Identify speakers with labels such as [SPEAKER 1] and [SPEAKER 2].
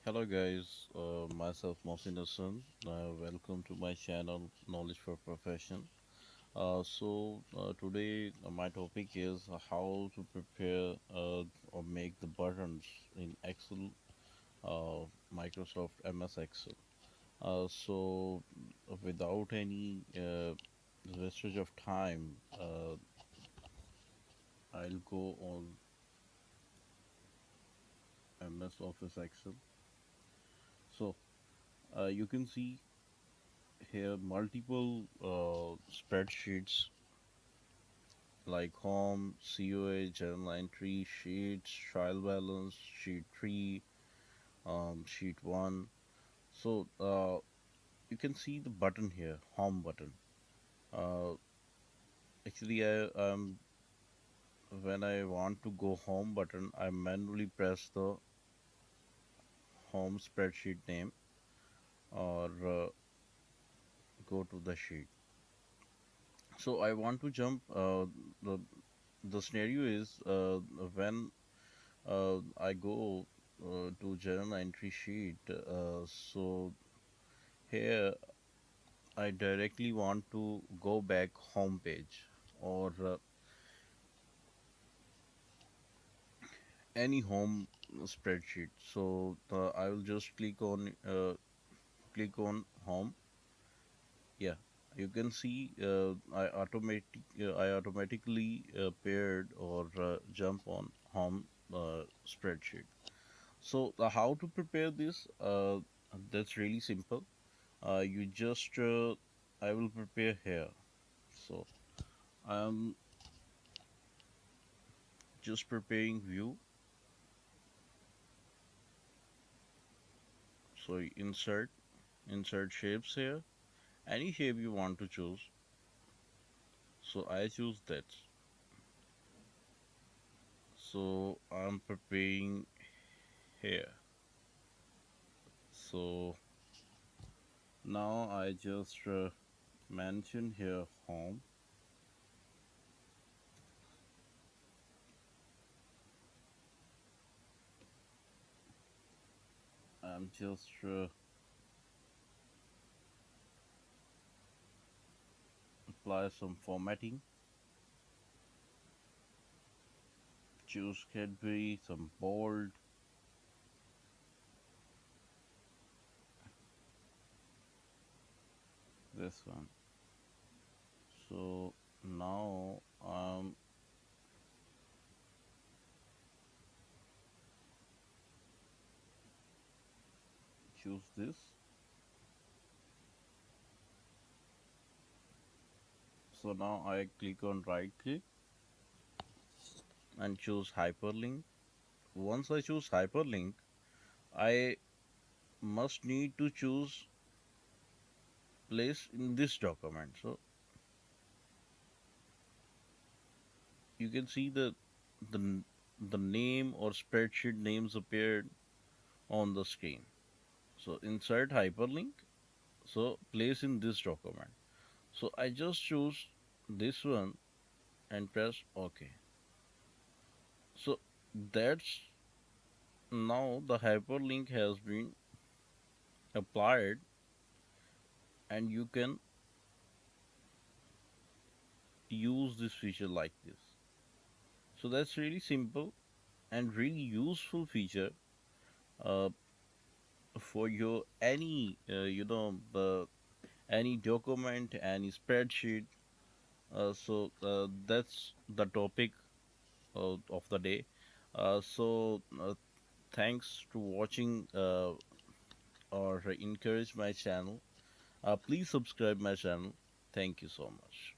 [SPEAKER 1] Hello guys, myself Mohsin Hassan. Welcome to my channel Knowledge for Profession. Today my topic is how to prepare or make the buttons in Excel, Microsoft MS Excel. Without any wastage of time, I'll go on MS Office Excel. So you can see here multiple spreadsheets like home, COA, journal entry, sheets, trial balance, sheet 3, sheet 1. You can see the button here, home button. Uh, actually, when I want to go home button, I manually press the home spreadsheet name or go to the sheet. So I want to jump. The the scenario is when I go to journal entry sheet. Here I directly want to go back home page or any home spreadsheet. I will just click on home. Yeah, you can see I automatically paired or jump on home spreadsheet. How to prepare this? That's really simple. You just I will prepare here. So I'm just preparing view. So insert shapes here, any shape you want to choose. So I choose that. So I'm preparing here. So now I just mention here home. I'm just apply some formatting. Choose Cadbury, some bold. This one. So now choose this. So now I click on right click and choose hyperlink. Once I choose hyperlink, I must need to choose place in this document. So you can see the the name or spreadsheet names appeared on the screen. So insert hyperlink. So place in this document. So I just choose this one and press OK. So that's now the hyperlink has been applied and you can use this feature like this. So that's really simple and really useful feature uh, for your any any document, any spreadsheet. That's the topic of the day. Thanks to watching or encourage my channel. Please subscribe my channel. Thank you so much.